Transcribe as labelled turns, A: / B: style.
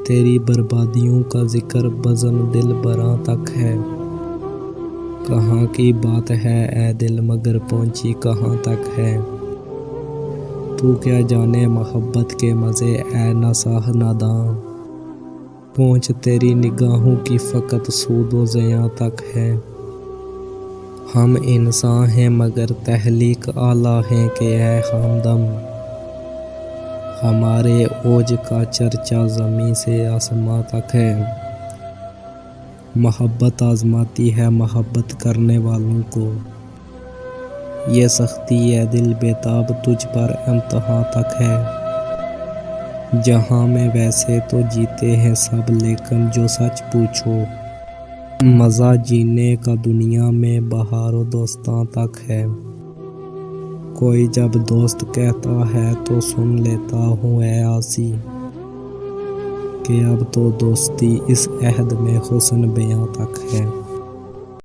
A: تیری بربادیوں کا ذکر بزم دل براں تک ہے۔ کہاں کی بات ہے اے دل مگر پہنچی کہاں تک ہے۔ تو کیا جانے محبت کے مزے اے ناصح ناداں، پہنچ تیری نگاہوں کی فقط سود و زیاں تک ہے۔ ہم انسان ہیں مگر تخلیق اعلیٰ ہیں کہ اے ہمدم، ہمارے اوج کا چرچا زمیں سے آسماں تک ہے۔ محبت آزماتی ہے محبت کرنے والوں کو، یہ سختی اے دل بےتاب تجھ پر امتحاں تک ہے۔ جہاں میں ویسے تو جیتے ہیں سب لیکن جو سچ پوچھو، مزہ جینے کا دنیا میں بہار و دوستاں تک ہے۔ کوئی جب دوست کہتا ہے تو سن لیتا ہوں اے عاصی، کہ اب تو دوستی اس عہد میں حسن بیاں تک ہے۔